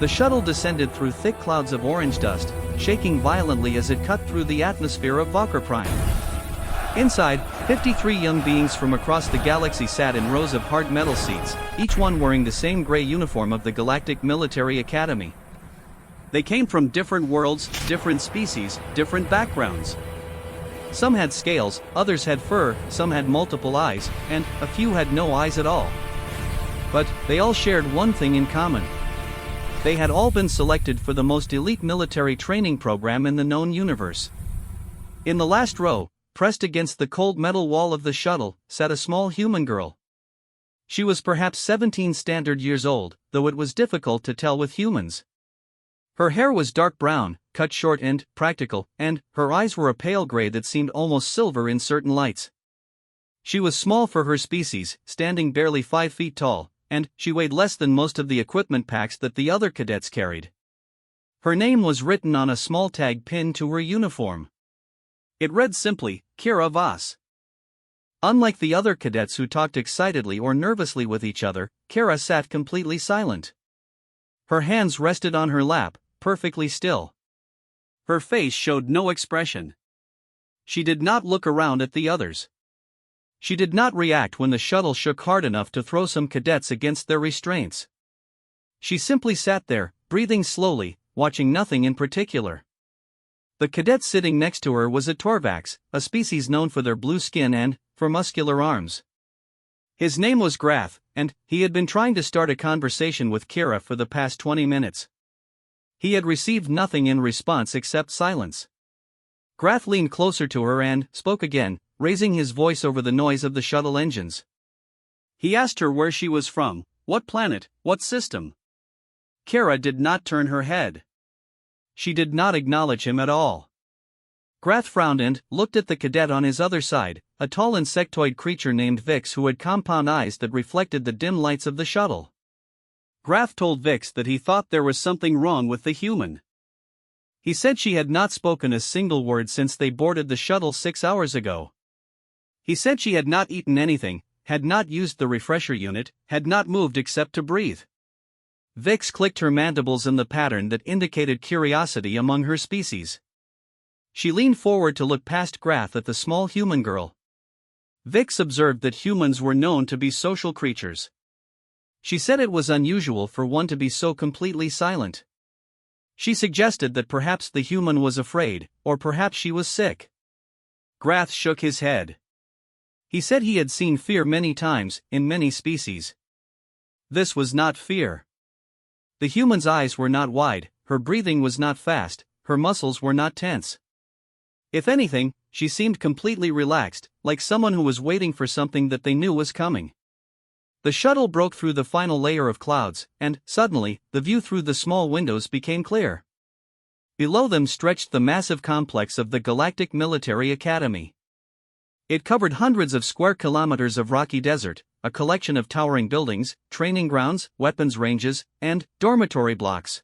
The shuttle descended through thick clouds of orange dust, shaking violently as it cut through the atmosphere of Valkyr Prime. Inside, 53 young beings from across the galaxy sat in rows of hard metal seats, each one wearing the same gray uniform of the Galactic Military Academy. They came from different worlds, different species, different backgrounds. Some had scales, others had fur, some had multiple eyes, and a few had no eyes at all. But they all shared one thing in common. They had all been selected for the most elite military training program in the known universe. In the last row, pressed against the cold metal wall of the shuttle, sat a small human girl. She was perhaps 17 standard years old, though it was difficult to tell with humans. Her hair was dark brown, cut short and practical, and her eyes were a pale gray that seemed almost silver in certain lights. She was small for her species, standing barely 5 feet tall, and she weighed less than most of the equipment packs that the other cadets carried. Her name was written on a small tag pinned to her uniform. It read simply, Kira Voss. Unlike the other cadets who talked excitedly or nervously with each other, Kira sat completely silent. Her hands rested on her lap, perfectly still. Her face showed no expression. She did not look around at the others. She did not react when the shuttle shook hard enough to throw some cadets against their restraints. She simply sat there, breathing slowly, watching nothing in particular. The cadet sitting next to her was a Torvax, a species known for their blue skin and for muscular arms. His name was Grath, and he had been trying to start a conversation with Kira for the past 20 minutes. He had received nothing in response except silence. Grath leaned closer to her and spoke again, raising his voice over the noise of the shuttle engines. He asked her where she was from, what planet, what system. Kira did not turn her head. She did not acknowledge him at all. Grath frowned and looked at the cadet on his other side, a tall insectoid creature named Vix who had compound eyes that reflected the dim lights of the shuttle. Grath told Vix that he thought there was something wrong with the human. He said she had not spoken a single word since they boarded the shuttle 6 hours ago. He said she had not eaten anything, had not used the refresher unit, had not moved except to breathe. Vix clicked her mandibles in the pattern that indicated curiosity among her species. She leaned forward to look past Grath at the small human girl. Vix observed that humans were known to be social creatures. She said it was unusual for one to be so completely silent. She suggested that perhaps the human was afraid, or perhaps she was sick. Grath shook his head. He said he had seen fear many times, in many species. This was not fear. The human's eyes were not wide, her breathing was not fast, her muscles were not tense. If anything, she seemed completely relaxed, like someone who was waiting for something that they knew was coming. The shuttle broke through the final layer of clouds, and, suddenly, the view through the small windows became clear. Below them stretched the massive complex of the Galactic Military Academy. It covered hundreds of square kilometers of rocky desert, a collection of towering buildings, training grounds, weapons ranges, and dormitory blocks.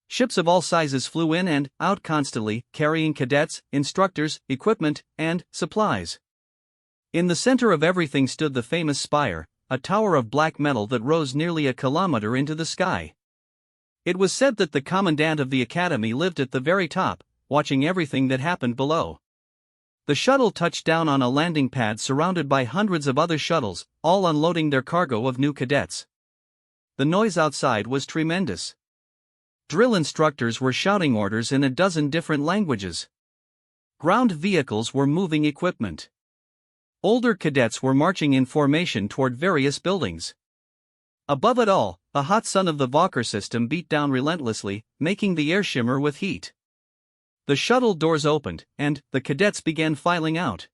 Ships of all sizes flew in and out constantly, carrying cadets, instructors, equipment, and supplies. In the center of everything stood the famous spire, a tower of black metal that rose nearly a kilometer into the sky. It was said that the commandant of the academy lived at the very top, watching everything that happened below. The shuttle touched down on a landing pad surrounded by hundreds of other shuttles, all unloading their cargo of new cadets. The noise outside was tremendous. Drill instructors were shouting orders in a dozen different languages. Ground vehicles were moving equipment. Older cadets were marching in formation toward various buildings. Above it all, the hot sun of the Valkyr system beat down relentlessly, making the air shimmer with heat. The shuttle doors opened, and the cadets began filing out.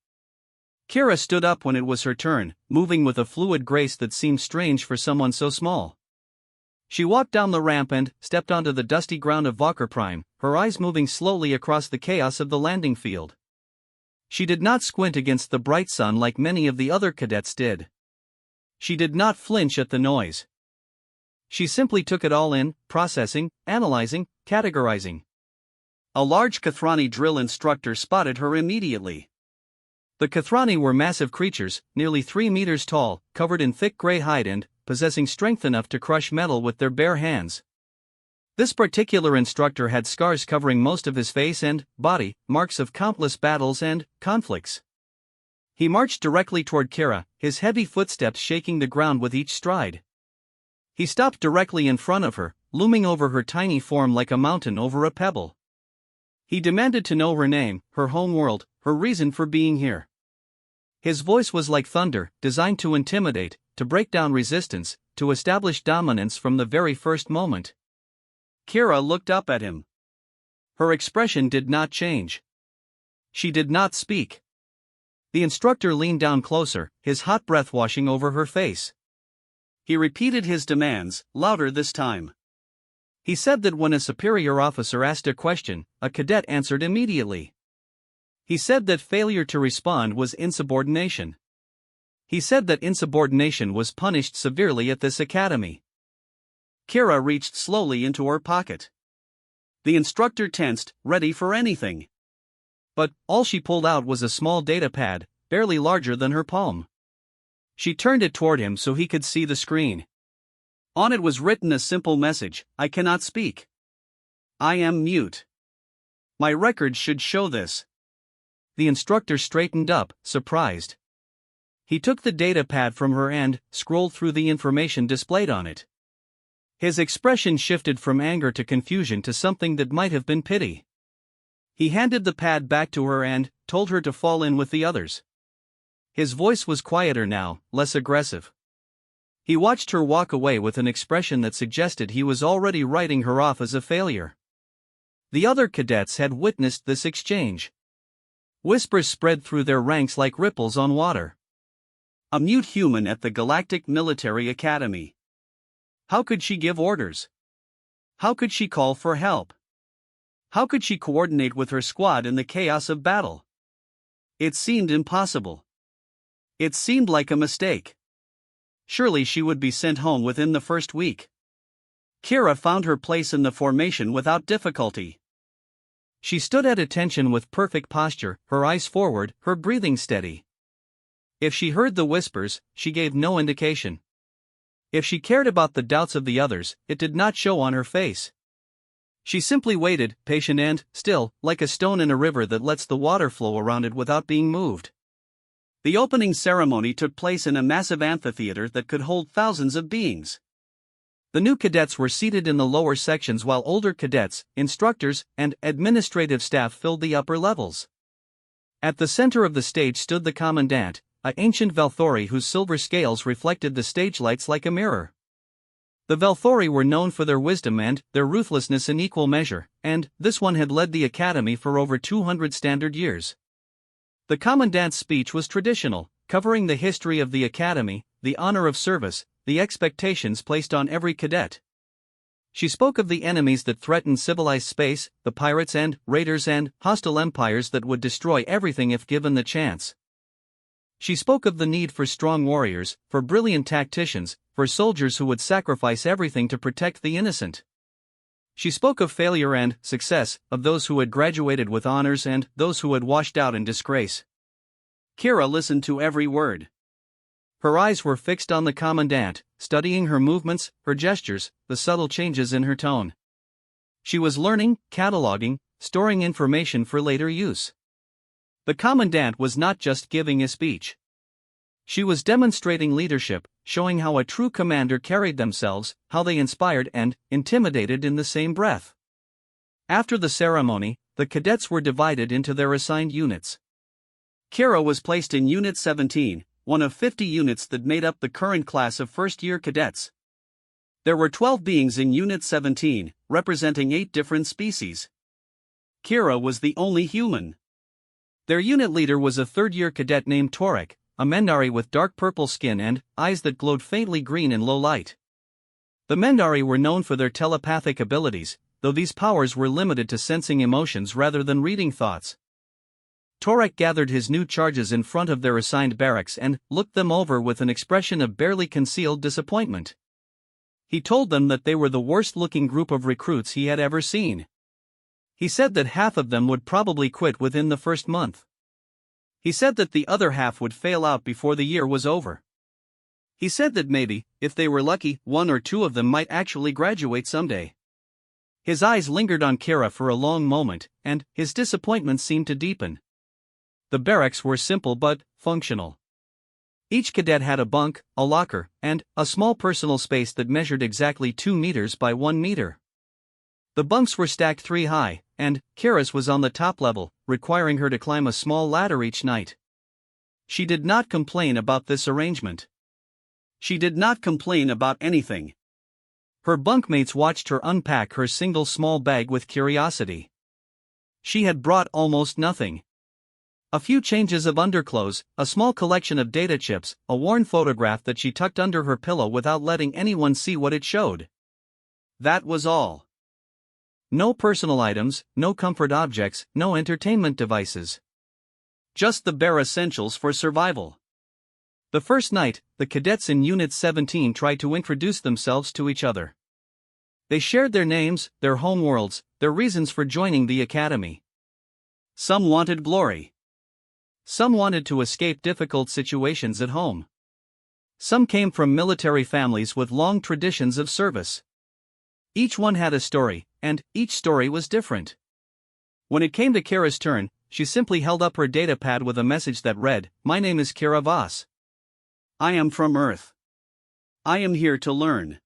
Kira stood up when it was her turn, moving with a fluid grace that seemed strange for someone so small. She walked down the ramp and stepped onto the dusty ground of Valkyr Prime, her eyes moving slowly across the chaos of the landing field. She did not squint against the bright sun like many of the other cadets did. She did not flinch at the noise. She simply took it all in, processing, analyzing, categorizing. A large Kathrani drill instructor spotted her immediately. The Kathrani were massive creatures, nearly 3 meters tall, covered in thick gray hide and possessing strength enough to crush metal with their bare hands. This particular instructor had scars covering most of his face and body, marks of countless battles and conflicts. He marched directly toward Kira, his heavy footsteps shaking the ground with each stride. He stopped directly in front of her, looming over her tiny form like a mountain over a pebble. He demanded to know her name, her home world, her reason for being here. His voice was like thunder, designed to intimidate, to break down resistance, to establish dominance from the very first moment. Kira looked up at him. Her expression did not change. She did not speak. The instructor leaned down closer, his hot breath washing over her face. He repeated his demands, louder this time. He said that when a superior officer asked a question, a cadet answered immediately. He said that failure to respond was insubordination. He said that insubordination was punished severely at this academy. Kira reached slowly into her pocket. The instructor tensed, ready for anything. But all she pulled out was a small data pad, barely larger than her palm. She turned it toward him so he could see the screen. On it was written a simple message: I cannot speak. I am mute. My records should show this. The instructor straightened up, surprised. He took the data pad from her and scrolled through the information displayed on it. His expression shifted from anger to confusion to something that might have been pity. He handed the pad back to her and told her to fall in with the others. His voice was quieter now, less aggressive. He watched her walk away with an expression that suggested he was already writing her off as a failure. The other cadets had witnessed this exchange. Whispers spread through their ranks like ripples on water. A mute human at the Galactic Military Academy. How could she give orders? How could she call for help? How could she coordinate with her squad in the chaos of battle? It seemed impossible. It seemed like a mistake. Surely she would be sent home within the first week. Kira found her place in the formation without difficulty. She stood at attention with perfect posture, her eyes forward, her breathing steady. If she heard the whispers, she gave no indication. If she cared about the doubts of the others, it did not show on her face. She simply waited, patient and still, like a stone in a river that lets the water flow around it without being moved. The opening ceremony took place in a massive amphitheater that could hold thousands of beings. The new cadets were seated in the lower sections while older cadets, instructors, and administrative staff filled the upper levels. At the center of the stage stood the commandant, an ancient Valthori whose silver scales reflected the stage lights like a mirror. The Valthori were known for their wisdom and their ruthlessness in equal measure, and this one had led the academy for over 200 standard years. The commandant's speech was traditional, covering the history of the academy, the honor of service, the expectations placed on every cadet. She spoke of the enemies that threatened civilized space, the pirates and raiders and hostile empires that would destroy everything if given the chance. She spoke of the need for strong warriors, for brilliant tacticians, for soldiers who would sacrifice everything to protect the innocent. She spoke of failure and success, of those who had graduated with honors and those who had washed out in disgrace. Kira listened to every word. Her eyes were fixed on the commandant, studying her movements, her gestures, the subtle changes in her tone. She was learning, cataloging, storing information for later use. The commandant was not just giving a speech. She was demonstrating leadership, showing how a true commander carried themselves, how they inspired and intimidated in the same breath. After the ceremony, the cadets were divided into their assigned units. Kira was placed in Unit 17, one of 50 units that made up the current class of first-year cadets. There were 12 beings in Unit 17, representing 8 different species. Kira was the only human. Their unit leader was a third-year cadet named Torek, a Mendari with dark purple skin and eyes that glowed faintly green in low light. The Mendari were known for their telepathic abilities, though these powers were limited to sensing emotions rather than reading thoughts. Torek gathered his new charges in front of their assigned barracks and looked them over with an expression of barely concealed disappointment. He told them that they were the worst-looking group of recruits he had ever seen. He said that half of them would probably quit within the first month. He said that the other half would fail out before the year was over. He said that maybe, if they were lucky, 1 or 2 of them might actually graduate someday. His eyes lingered on Kira for a long moment, and his disappointment seemed to deepen. The barracks were simple but functional. Each cadet had a bunk, a locker, and a small personal space that measured exactly 2 meters by 1 meter. The bunks were stacked 3 high, and Kira's was on the top level, requiring her to climb a small ladder each night. She did not complain about this arrangement. She did not complain about anything. Her bunkmates watched her unpack her single small bag with curiosity. She had brought almost nothing. A few changes of underclothes, a small collection of data chips, a worn photograph that she tucked under her pillow without letting anyone see what it showed. That was all. No personal items, no comfort objects, no entertainment devices. Just the bare essentials for survival. The first night, the cadets in Unit 17 tried to introduce themselves to each other. They shared their names, their homeworlds, their reasons for joining the academy. Some wanted glory. Some wanted to escape difficult situations at home. Some came from military families with long traditions of service. Each one had a story, and each story was different. When it came to Kira's turn, she simply held up her data pad with a message that read, "My name is Kira Voss. I am from Earth. I am here to learn."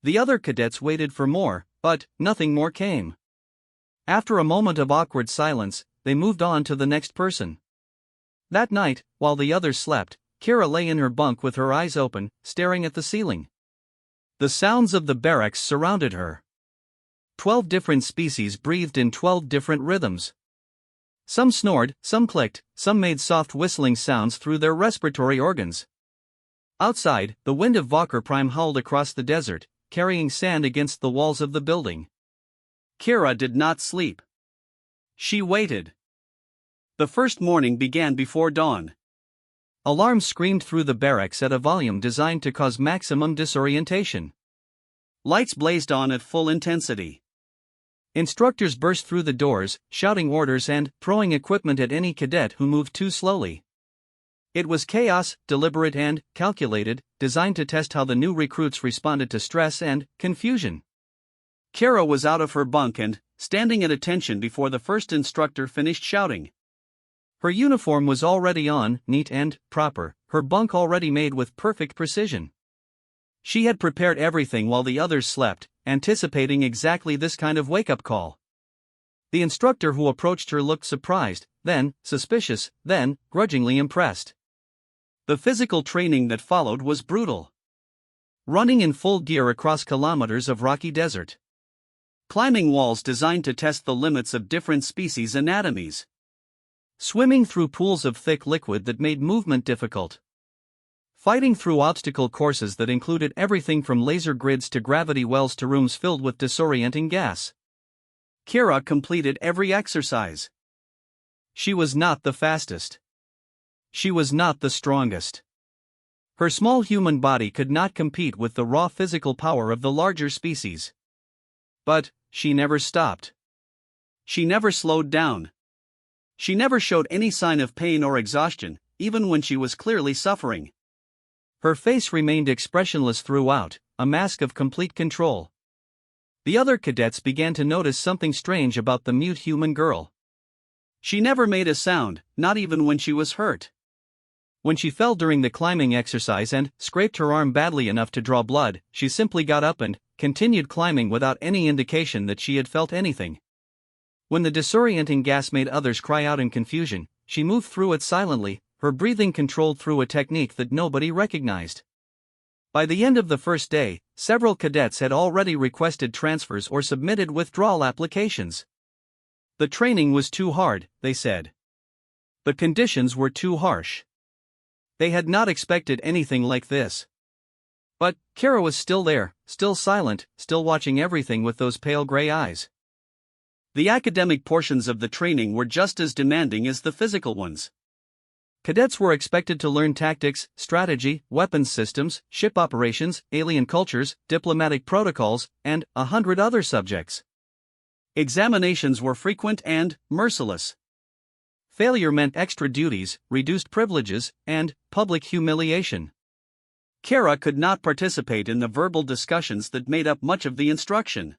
The other cadets waited for more, but nothing more came. After a moment of awkward silence, they moved on to the next person. That night, while the others slept, Kira lay in her bunk with her eyes open, staring at the ceiling. The sounds of the barracks surrounded her. 12 different species breathed in 12 different rhythms. Some snored, some clicked, some made soft whistling sounds through their respiratory organs. Outside, the wind of Valkyr Prime howled across the desert, carrying sand against the walls of the building. Kira did not sleep. She waited. The first morning began before dawn. Alarms screamed through the barracks at a volume designed to cause maximum disorientation. Lights blazed on at full intensity. Instructors burst through the doors, shouting orders and throwing equipment at any cadet who moved too slowly. It was chaos, deliberate and calculated, designed to test how the new recruits responded to stress and confusion. Kira was out of her bunk and standing at attention before the first instructor finished shouting. Her uniform was already on, neat and proper, her bunk already made with perfect precision. She had prepared everything while the others slept, anticipating exactly this kind of wake-up call. The instructor who approached her looked surprised, then suspicious, then grudgingly impressed. The physical training that followed was brutal. Running in full gear across kilometers of rocky desert. Climbing walls designed to test the limits of different species' anatomies. Swimming through pools of thick liquid that made movement difficult. Fighting through obstacle courses that included everything from laser grids to gravity wells to rooms filled with disorienting gas. Kira completed every exercise. She was not the fastest. She was not the strongest. Her small human body could not compete with the raw physical power of the larger species. But she never stopped. She never slowed down. She never showed any sign of pain or exhaustion, even when she was clearly suffering. Her face remained expressionless throughout, a mask of complete control. The other cadets began to notice something strange about the mute human girl. She never made a sound, not even when she was hurt. When she fell during the climbing exercise and scraped her arm badly enough to draw blood, she simply got up and continued climbing without any indication that she had felt anything. When the disorienting gas made others cry out in confusion, she moved through it silently, her breathing controlled through a technique that nobody recognized. By the end of the first day, several cadets had already requested transfers or submitted withdrawal applications. The training was too hard, they said. The conditions were too harsh. They had not expected anything like this. But Kira was still there, still silent, still watching everything with those pale gray eyes. The academic portions of the training were just as demanding as the physical ones. Cadets were expected to learn tactics, strategy, weapons systems, ship operations, alien cultures, diplomatic protocols, and 100 other subjects. Examinations were frequent and merciless. Failure meant extra duties, reduced privileges, and public humiliation. Kira could not participate in the verbal discussions that made up much of the instruction.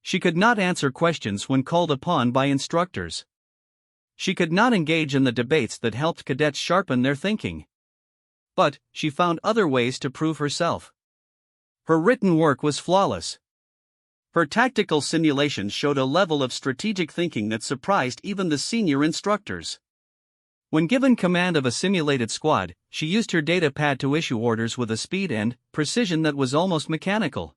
She could not answer questions when called upon by instructors. She could not engage in the debates that helped cadets sharpen their thinking. But she found other ways to prove herself. Her written work was flawless. Her tactical simulations showed a level of strategic thinking that surprised even the senior instructors. When given command of a simulated squad, she used her data pad to issue orders with a speed and precision that was almost mechanical.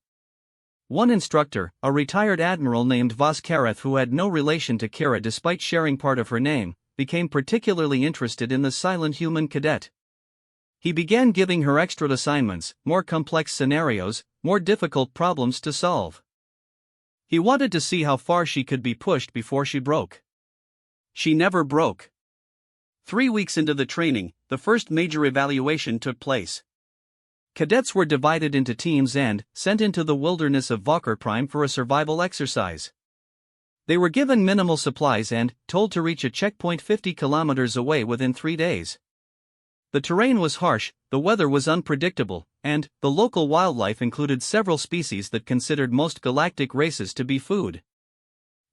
One instructor, a retired admiral named Voskareth who had no relation to Kara despite sharing part of her name, became particularly interested in the silent human cadet. He began giving her extra assignments, more complex scenarios, more difficult problems to solve. He wanted to see how far she could be pushed before she broke. She never broke. 3 weeks into the training, the first major evaluation took place. Cadets were divided into teams and sent into the wilderness of Vakr for a survival exercise. They were given minimal supplies and told to reach a checkpoint 50 kilometers away within 3 days. The terrain was harsh, the weather was unpredictable, and the local wildlife included several species that considered most galactic races to be food.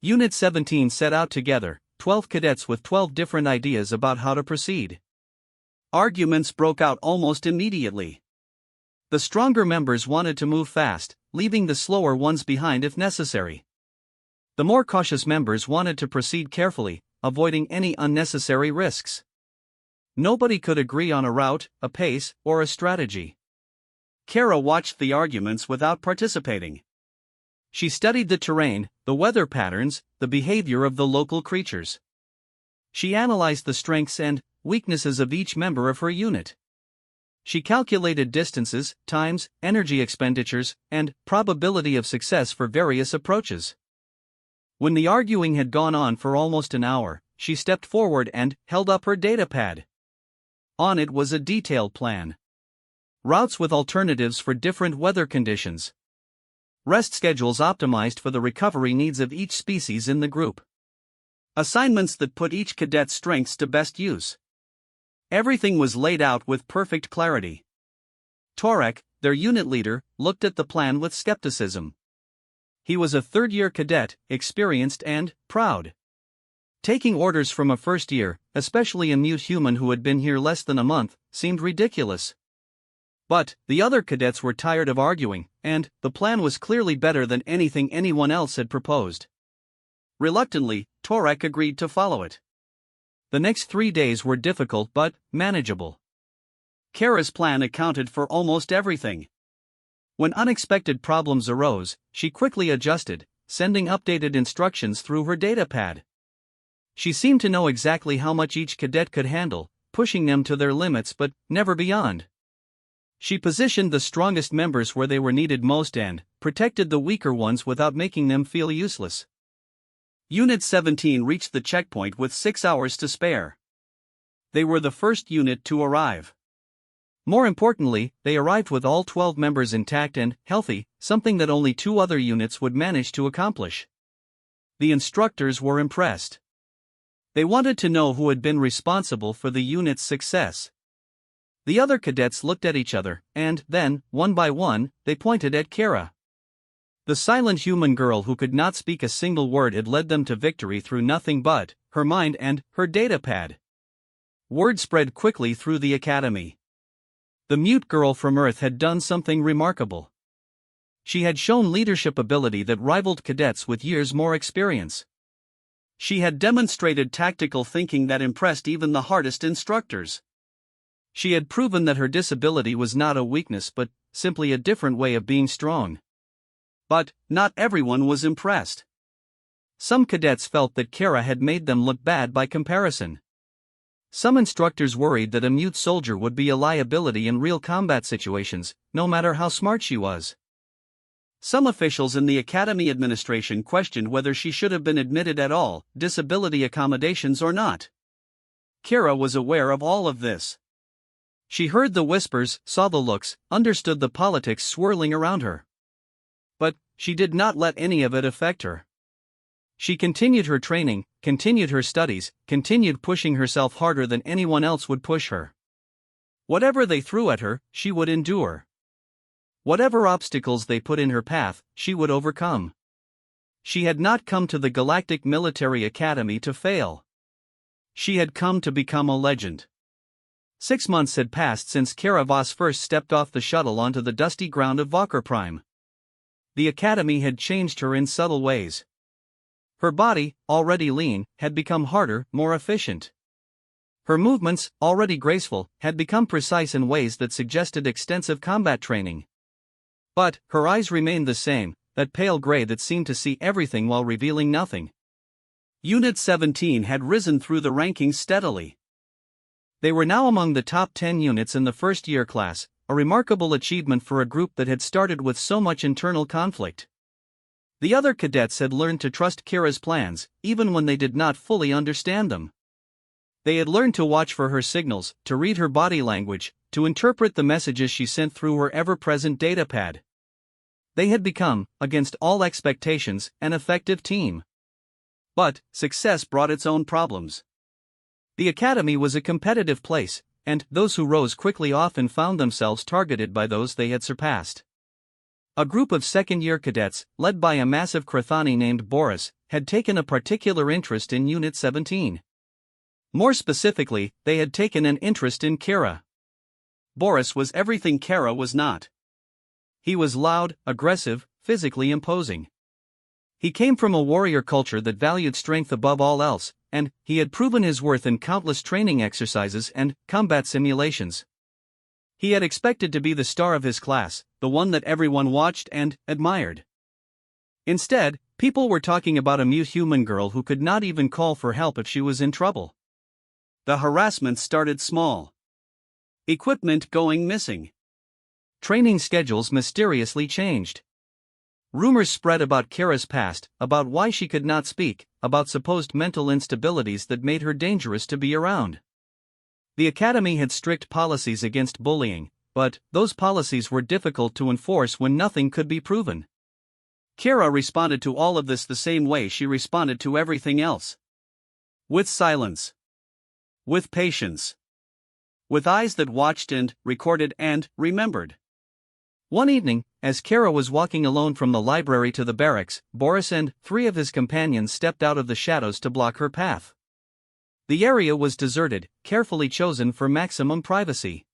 Unit 17 set out together, 12 cadets with 12 different ideas about how to proceed. Arguments broke out almost immediately. The stronger members wanted to move fast, leaving the slower ones behind if necessary. The more cautious members wanted to proceed carefully, avoiding any unnecessary risks. Nobody could agree on a route, a pace, or a strategy. Kara watched the arguments without participating. She studied the terrain, the weather patterns, the behavior of the local creatures. She analyzed the strengths and weaknesses of each member of her unit. She calculated distances, times, energy expenditures, and probability of success for various approaches. When the arguing had gone on for almost an hour, she stepped forward and held up her data pad. On it was a detailed plan. Routes with alternatives for different weather conditions. Rest schedules optimized for the recovery needs of each species in the group. Assignments that put each cadet's strengths to best use. Everything was laid out with perfect clarity. Torek, their unit leader, looked at the plan with skepticism. He was a third-year cadet, experienced and proud. Taking orders from a first year, especially a mute human who had been here less than a month, seemed ridiculous. But the other cadets were tired of arguing, and the plan was clearly better than anything anyone else had proposed. Reluctantly, Torek agreed to follow it. The next 3 days were difficult but manageable. Kara's plan accounted for almost everything. When unexpected problems arose, she quickly adjusted, sending updated instructions through her data pad. She seemed to know exactly how much each cadet could handle, pushing them to their limits but never beyond. She positioned the strongest members where they were needed most and protected the weaker ones without making them feel useless. Unit 17 reached the checkpoint with 6 hours to spare. They were the first unit to arrive. More importantly, they arrived with all 12 members intact and healthy, something that only 2 other units would manage to accomplish. The instructors were impressed. They wanted to know who had been responsible for the unit's success. The other cadets looked at each other, and then, one by one, they pointed at Kara. The silent human girl who could not speak a single word had led them to victory through nothing but her mind and her data pad. Word spread quickly through the academy. The mute girl from Earth had done something remarkable. She had shown leadership ability that rivaled cadets with years more experience. She had demonstrated tactical thinking that impressed even the hardest instructors. She had proven that her disability was not a weakness but simply a different way of being strong. But not everyone was impressed. Some cadets felt that Kara had made them look bad by comparison. Some instructors worried that a mute soldier would be a liability in real combat situations, no matter how smart she was. Some officials in the academy administration questioned whether she should have been admitted at all, disability accommodations or not. Kara was aware of all of this. She heard the whispers, saw the looks, understood the politics swirling around her. But she did not let any of it affect her. She continued her training, continued her studies, continued pushing herself harder than anyone else would push her. Whatever they threw at her, she would endure. Whatever obstacles they put in her path, she would overcome. She had not come to the Galactic Military Academy to fail. She had come to become a legend. 6 months had passed since Kara Voss first stepped off the shuttle onto the dusty ground of Valkyr Prime. The Academy had changed her in subtle ways. Her body, already lean, had become harder, more efficient. Her movements, already graceful, had become precise in ways that suggested extensive combat training. But her eyes remained the same, that pale gray that seemed to see everything while revealing nothing. Unit 17 had risen through the rankings steadily. They were now among the top 10 units in the first-year class, a remarkable achievement for a group that had started with so much internal conflict. The other cadets had learned to trust Kira's plans, even when they did not fully understand them. They had learned to watch for her signals, to read her body language, to interpret the messages she sent through her ever-present datapad. They had become, against all expectations, an effective team. But success brought its own problems. The academy was a competitive place, and those who rose quickly often found themselves targeted by those they had surpassed. A group of second-year cadets, led by a massive Krathani named Boris, had taken a particular interest in Unit 17. More specifically, they had taken an interest in Kara. Boris was everything Kara was not. He was loud, aggressive, physically imposing. He came from a warrior culture that valued strength above all else, and he had proven his worth in countless training exercises and combat simulations. He had expected to be the star of his class, the one that everyone watched and admired. Instead, people were talking about a mute human girl who could not even call for help if she was in trouble. The harassment started small. Equipment going missing. Training schedules mysteriously changed. Rumors spread about Kara's past, about why she could not speak, about supposed mental instabilities that made her dangerous to be around. The academy had strict policies against bullying, but those policies were difficult to enforce when nothing could be proven. Kara responded to all of this the same way she responded to everything else. With silence. With patience. With eyes that watched and recorded and remembered. One evening, as Kara was walking alone from the library to the barracks, Boris and 3 of his companions stepped out of the shadows to block her path. The area was deserted, carefully chosen for maximum privacy.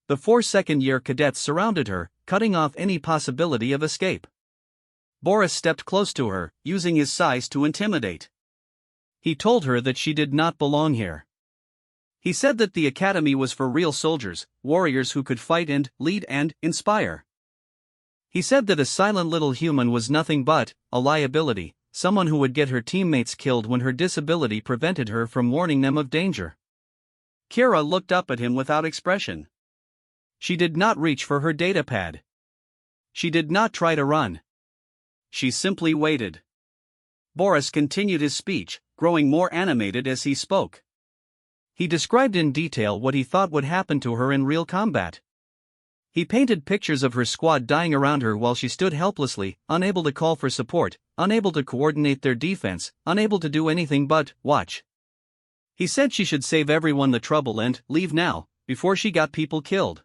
The 4 second-year cadets surrounded her, cutting off any possibility of escape. Boris stepped close to her, using his size to intimidate. He told her that she did not belong here. He said that the academy was for real soldiers, warriors who could fight and lead and inspire. He said that a silent little human was nothing but a liability, someone who would get her teammates killed when her disability prevented her from warning them of danger. Kara looked up at him without expression. She did not reach for her datapad. She did not try to run. She simply waited. Boris continued his speech, growing more animated as he spoke. He described in detail what he thought would happen to her in real combat. He painted pictures of her squad dying around her while she stood helplessly, unable to call for support, unable to coordinate their defense, unable to do anything but watch. He said she should save everyone the trouble and leave now, before she got people killed.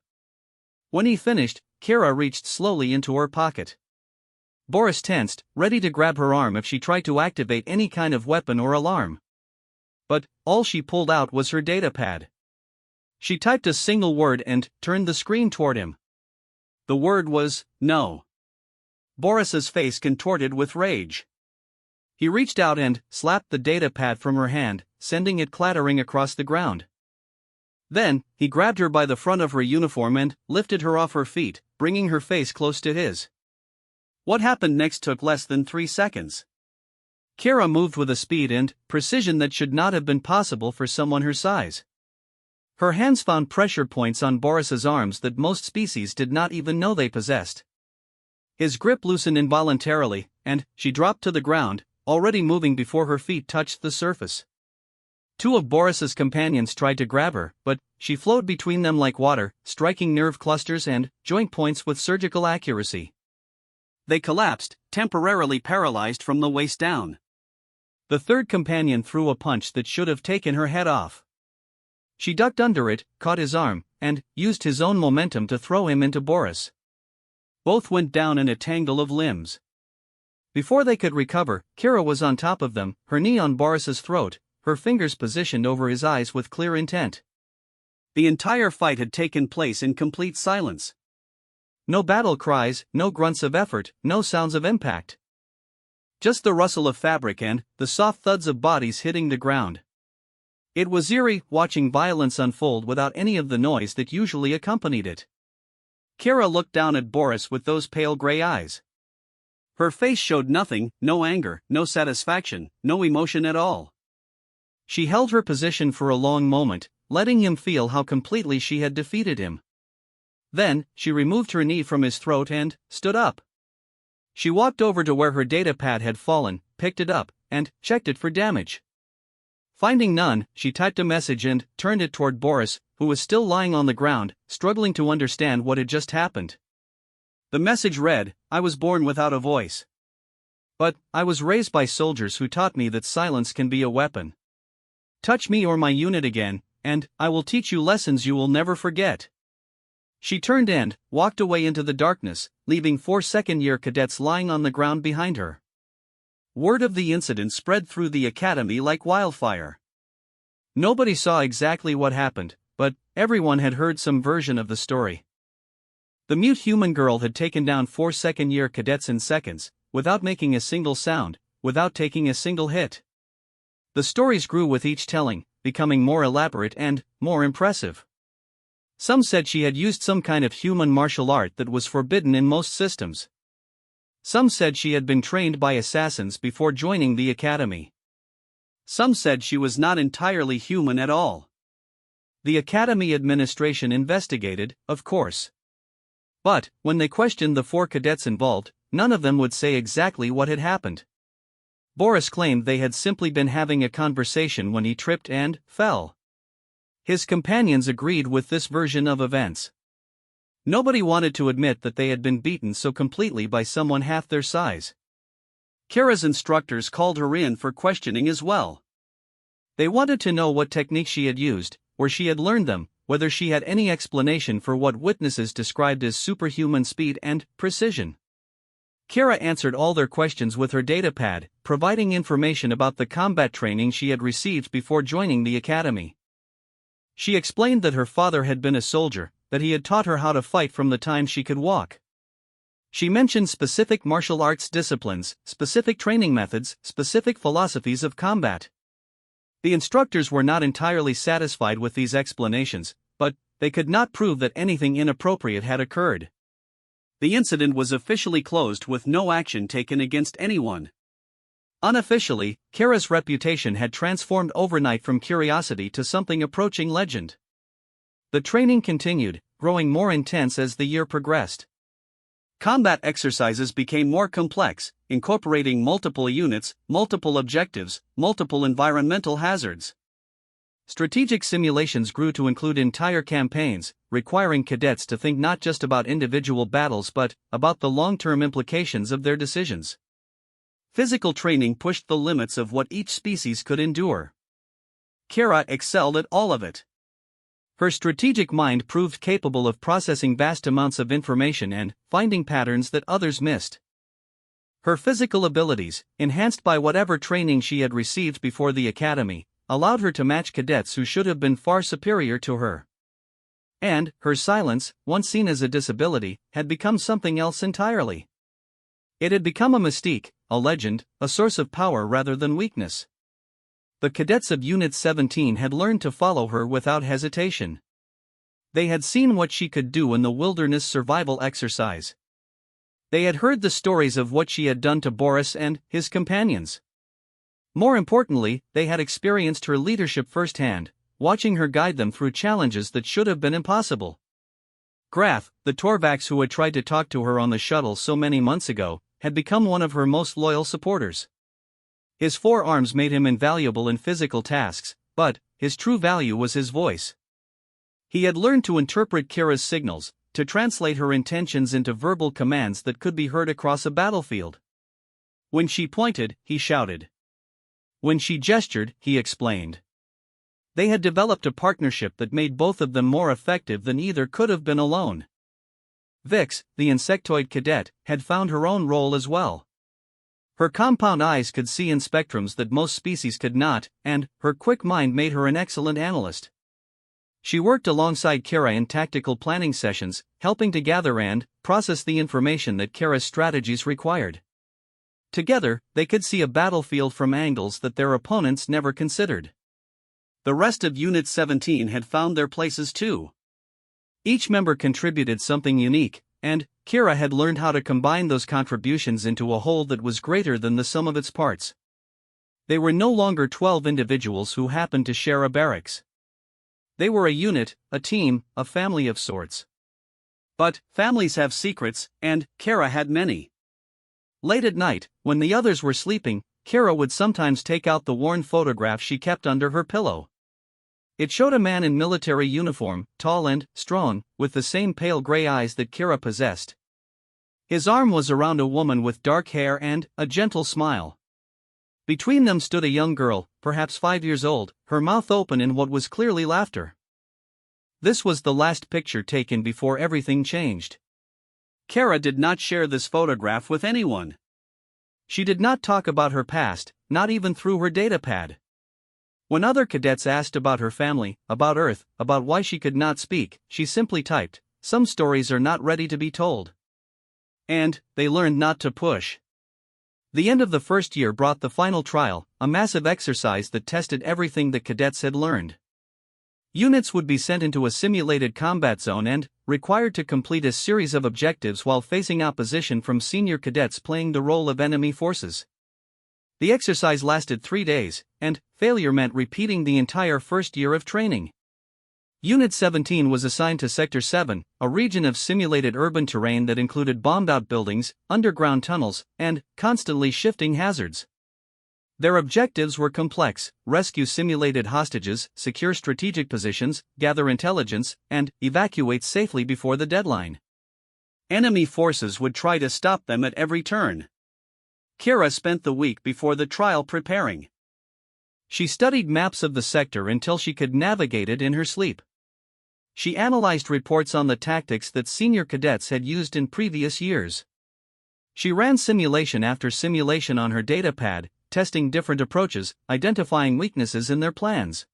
When he finished, Kara reached slowly into her pocket. Boris tensed, ready to grab her arm if she tried to activate any kind of weapon or alarm. But all she pulled out was her datapad. She typed a single word and turned the screen toward him. The word was, no. Boris's face contorted with rage. He reached out and slapped the datapad from her hand, sending it clattering across the ground. Then, he grabbed her by the front of her uniform and lifted her off her feet, bringing her face close to his. What happened next took less than 3 seconds. Kara moved with a speed and precision that should not have been possible for someone her size. Her hands found pressure points on Boris's arms that most species did not even know they possessed. His grip loosened involuntarily, and she dropped to the ground, already moving before her feet touched the surface. 2 of Boris's companions tried to grab her, but she flowed between them like water, striking nerve clusters and joint points with surgical accuracy. They collapsed, temporarily paralyzed from the waist down. The 3rd companion threw a punch that should have taken her head off. She ducked under it, caught his arm, and used his own momentum to throw him into Boris. Both went down in a tangle of limbs. Before they could recover, Kira was on top of them, her knee on Boris's throat, her fingers positioned over his eyes with clear intent. The entire fight had taken place in complete silence. No battle cries, no grunts of effort, no sounds of impact. Just the rustle of fabric and the soft thuds of bodies hitting the ground. It was eerie watching violence unfold without any of the noise that usually accompanied it. Kira looked down at Boris with those pale gray eyes. Her face showed nothing, no anger, no satisfaction, no emotion at all. She held her position for a long moment, letting him feel how completely she had defeated him. Then, she removed her knee from his throat and stood up. She walked over to where her datapad had fallen, picked it up, and checked it for damage. Finding none, she typed a message and turned it toward Boris, who was still lying on the ground, struggling to understand what had just happened. The message read, "I was born without a voice. But I was raised by soldiers who taught me that silence can be a weapon. Touch me or my unit again, and I will teach you lessons you will never forget." She turned and walked away into the darkness, leaving 4 second-year cadets lying on the ground behind her. Word of the incident spread through the academy like wildfire. Nobody saw exactly what happened, but everyone had heard some version of the story. The mute human girl had taken down 4 second-year cadets in seconds, without making a single sound, without taking a single hit. The stories grew with each telling, becoming more elaborate and more impressive. Some said she had used some kind of human martial art that was forbidden in most systems. Some said she had been trained by assassins before joining the academy. Some said she was not entirely human at all. The academy administration investigated, of course. But, when they questioned the 4 cadets involved, none of them would say exactly what had happened. Boris claimed they had simply been having a conversation when he tripped and fell. His companions agreed with this version of events. Nobody wanted to admit that they had been beaten so completely by someone half their size. Kira's instructors called her in for questioning as well. They wanted to know what techniques she had used, where she had learned them, whether she had any explanation for what witnesses described as superhuman speed and precision. Kira answered all their questions with her datapad, providing information about the combat training she had received before joining the academy. She explained that her father had been a soldier, that he had taught her how to fight from the time she could walk. She mentioned specific martial arts disciplines, specific training methods, specific philosophies of combat. The instructors were not entirely satisfied with these explanations, but they could not prove that anything inappropriate had occurred. The incident was officially closed with no action taken against anyone. Unofficially, Kira's reputation had transformed overnight from curiosity to something approaching legend. The training continued, growing more intense as the year progressed. Combat exercises became more complex, incorporating multiple units, multiple objectives, multiple environmental hazards. Strategic simulations grew to include entire campaigns, requiring cadets to think not just about individual battles but about the long-term implications of their decisions. Physical training pushed the limits of what each species could endure. Kira excelled at all of it. Her strategic mind proved capable of processing vast amounts of information and finding patterns that others missed. Her physical abilities, enhanced by whatever training she had received before the academy, allowed her to match cadets who should have been far superior to her. And her silence, once seen as a disability, had become something else entirely. It had become a mystique, a legend, a source of power rather than weakness. The cadets of Unit 17 had learned to follow her without hesitation. They had seen what she could do in the wilderness survival exercise. They had heard the stories of what she had done to Boris and his companions. More importantly, they had experienced her leadership firsthand, watching her guide them through challenges that should have been impossible. Graf, the Torvax who had tried to talk to her on the shuttle so many months ago, had become one of her most loyal supporters. His 4 arms made him invaluable in physical tasks, but his true value was his voice. He had learned to interpret Kira's signals, to translate her intentions into verbal commands that could be heard across a battlefield. When she pointed, he shouted. When she gestured, he explained. They had developed a partnership that made both of them more effective than either could have been alone. Vix, the insectoid cadet, had found her own role as well. Her compound eyes could see in spectrums that most species could not, and her quick mind made her an excellent analyst. She worked alongside Kara in tactical planning sessions, helping to gather and process the information that Kara's strategies required. Together, they could see a battlefield from angles that their opponents never considered. The rest of Unit 17 had found their places too. Each member contributed something unique, and Kara had learned how to combine those contributions into a whole that was greater than the sum of its parts. They were no longer 12 individuals who happened to share a barracks. They were a unit, a team, a family of sorts. But families have secrets, and Kara had many. Late at night, when the others were sleeping, Kara would sometimes take out the worn photograph she kept under her pillow. It showed a man in military uniform, tall and strong, with the same pale gray eyes that Kara possessed. His arm was around a woman with dark hair and a gentle smile. Between them stood a young girl, perhaps 5 years old, her mouth open in what was clearly laughter. This was the last picture taken before everything changed. Kara did not share this photograph with anyone. She did not talk about her past, not even through her datapad. When other cadets asked about her family, about Earth, about why she could not speak, she simply typed, "Some stories are not ready to be told." And they learned not to push. The end of the first year brought the final trial, a massive exercise that tested everything the cadets had learned. Units would be sent into a simulated combat zone and required to complete a series of objectives while facing opposition from senior cadets playing the role of enemy forces. The exercise lasted 3 days, and failure meant repeating the entire first year of training. Unit 17 was assigned to Sector 7, a region of simulated urban terrain that included bombed-out buildings, underground tunnels, and constantly shifting hazards. Their objectives were complex: rescue simulated hostages, secure strategic positions, gather intelligence, and evacuate safely before the deadline. Enemy forces would try to stop them at every turn. Kara spent the week before the trial preparing. She studied maps of the sector until she could navigate it in her sleep. She analyzed reports on the tactics that senior cadets had used in previous years. She ran simulation after simulation on her datapad, testing different approaches, identifying weaknesses in their plans.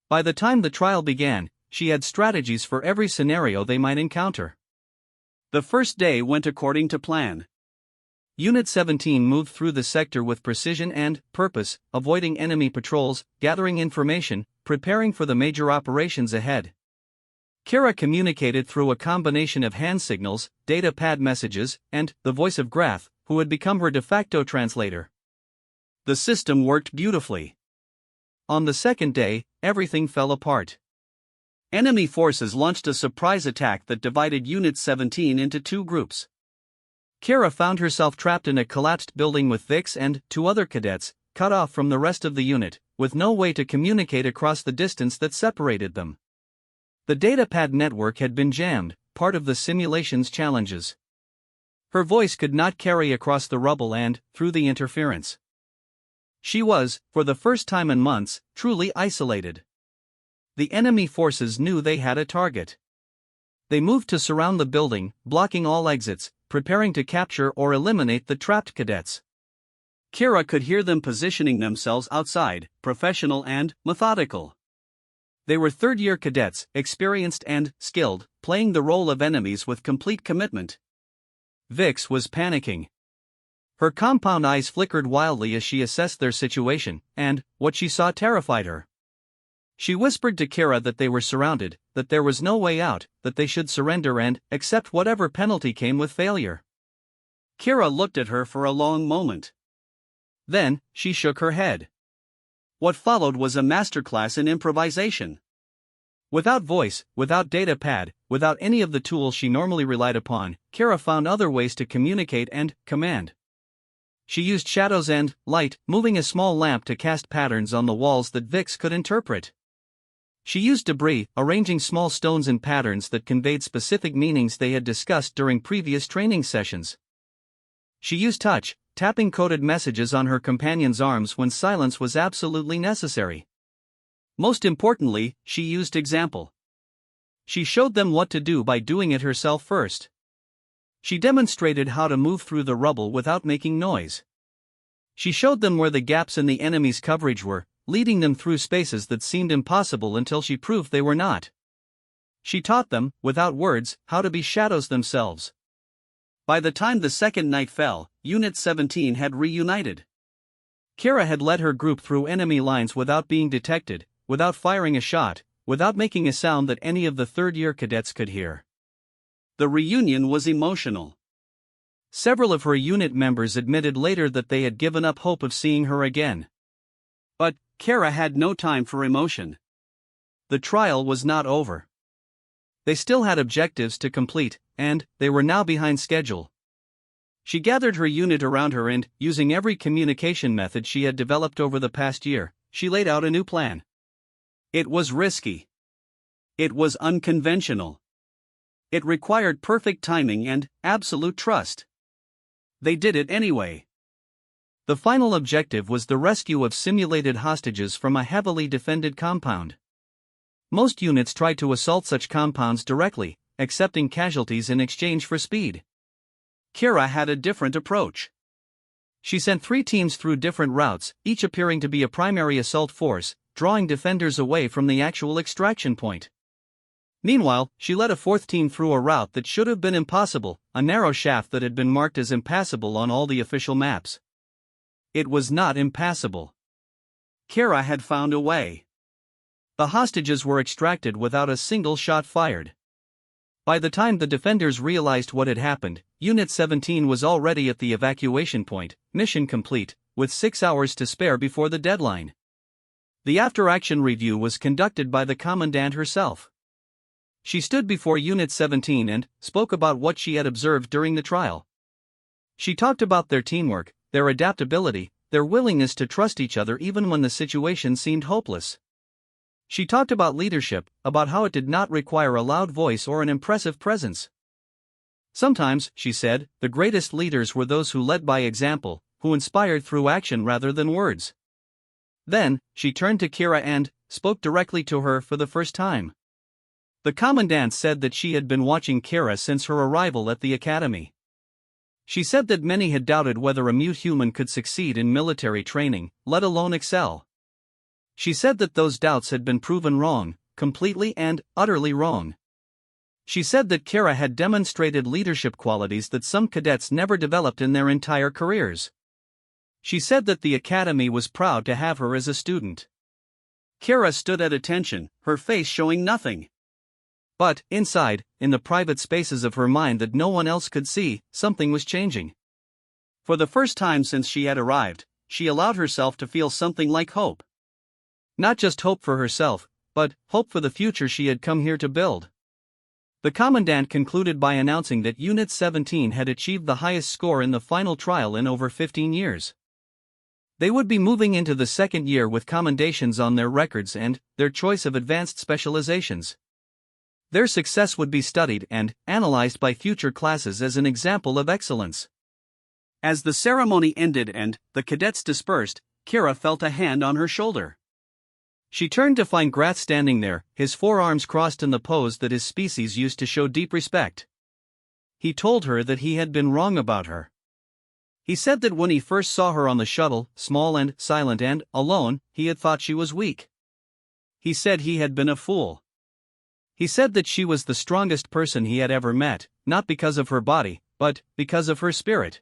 By the time the trial began, she had strategies for every scenario they might encounter. The first day went according to plan. Unit 17 moved through the sector with precision and purpose, avoiding enemy patrols, gathering information, preparing for the major operations ahead. Kara communicated through a combination of hand signals, datapad messages, and the voice of Grath, who had become her de facto translator. The system worked beautifully. On the second day, everything fell apart. Enemy forces launched a surprise attack that divided Unit 17 into 2 groups. Kara found herself trapped in a collapsed building with Vix and 2 other cadets, cut off from the rest of the unit, with no way to communicate across the distance that separated them. The datapad network had been jammed, part of the simulation's challenges. Her voice could not carry across the rubble and through the interference. She was, for the first time in months, truly isolated. The enemy forces knew they had a target. They moved to surround the building, blocking all exits, preparing to capture or eliminate the trapped cadets. Kara could hear them positioning themselves outside, professional and methodical. They were third-year cadets, experienced and skilled, playing the role of enemies with complete commitment. Vix was panicking. Her compound eyes flickered wildly as she assessed their situation, and what she saw terrified her. She whispered to Kara that they were surrounded, that there was no way out, that they should surrender and accept whatever penalty came with failure. Kara looked at her for a long moment. Then, she shook her head. What followed was a masterclass in improvisation. Without voice, without datapad, without any of the tools she normally relied upon, Kara found other ways to communicate and command. She used shadows and light, moving a small lamp to cast patterns on the walls that Vix could interpret. She used debris, arranging small stones in patterns that conveyed specific meanings they had discussed during previous training sessions. She used touch, tapping coded messages on her companion's arms when silence was absolutely necessary. Most importantly, she used example. She showed them what to do by doing it herself first. She demonstrated how to move through the rubble without making noise. She showed them where the gaps in the enemy's coverage were, leading them through spaces that seemed impossible until she proved they were not. She taught them, without words, how to be shadows themselves. By the time the second night fell, Unit 17 had reunited. Kira had led her group through enemy lines without being detected, without firing a shot, without making a sound that any of the third-year cadets could hear. The reunion was emotional. Several of her unit members admitted later that they had given up hope of seeing her again. But Kara had no time for emotion. The trial was not over. They still had objectives to complete, and they were now behind schedule. She gathered her unit around her and, using every communication method she had developed over the past year, she laid out a new plan. It was risky. It was unconventional. It required perfect timing and absolute trust. They did it anyway. The final objective was the rescue of simulated hostages from a heavily defended compound. Most units tried to assault such compounds directly, accepting casualties in exchange for speed. Kira had a different approach. She sent 3 teams through different routes, each appearing to be a primary assault force, drawing defenders away from the actual extraction point. Meanwhile, she led a 4th team through a route that should have been impossible, a narrow shaft that had been marked as impassable on all the official maps. It was not impassable. Kira had found a way. The hostages were extracted without a single shot fired. By the time the defenders realized what had happened, Unit 17 was already at the evacuation point, mission complete, with 6 hours to spare before the deadline. The after-action review was conducted by the Commandant herself. She stood before Unit 17 and spoke about what she had observed during the trial. She talked about their teamwork, their adaptability, their willingness to trust each other even when the situation seemed hopeless. She talked about leadership, about how it did not require a loud voice or an impressive presence. Sometimes, she said, the greatest leaders were those who led by example, who inspired through action rather than words. Then, she turned to Kira and spoke directly to her for the first time. The Commandant said that she had been watching Kira since her arrival at the academy. She said that many had doubted whether a mute human could succeed in military training, let alone excel. She said that those doubts had been proven wrong, completely and utterly wrong. She said that Kira had demonstrated leadership qualities that some cadets never developed in their entire careers. She said that the academy was proud to have her as a student. Kira stood at attention, her face showing nothing. But, inside, in the private spaces of her mind that no one else could see, something was changing. For the first time since she had arrived, she allowed herself to feel something like hope. Not just hope for herself, but hope for the future she had come here to build. The Commandant concluded by announcing that Unit 17 had achieved the highest score in the final trial in over 15 years. They would be moving into the second year with commendations on their records and their choice of advanced specializations. Their success would be studied and analyzed by future classes as an example of excellence. As the ceremony ended and the cadets dispersed, Kira felt a hand on her shoulder. She turned to find Grath standing there, his forearms crossed in the pose that his species used to show deep respect. He told her that he had been wrong about her. He said that when he first saw her on the shuttle, small and silent and alone, he had thought she was weak. He said he had been a fool. He said that she was the strongest person he had ever met, not because of her body, but because of her spirit.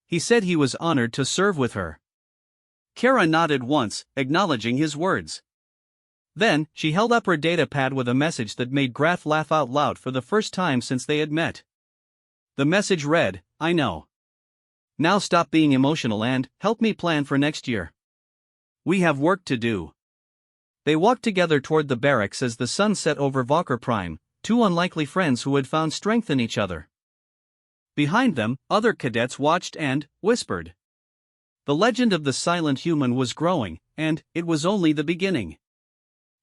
He said he was honored to serve with her. Kara nodded once, acknowledging his words. Then, she held up her data pad with a message that made Grath laugh out loud for the first time since they had met. The message read, "I know. Now stop being emotional and help me plan for next year. We have work to do." They walked together toward the barracks as the sun set over Valkyr Prime, 2 unlikely friends who had found strength in each other. Behind them, other cadets watched and whispered. The legend of the silent human was growing, and it was only the beginning.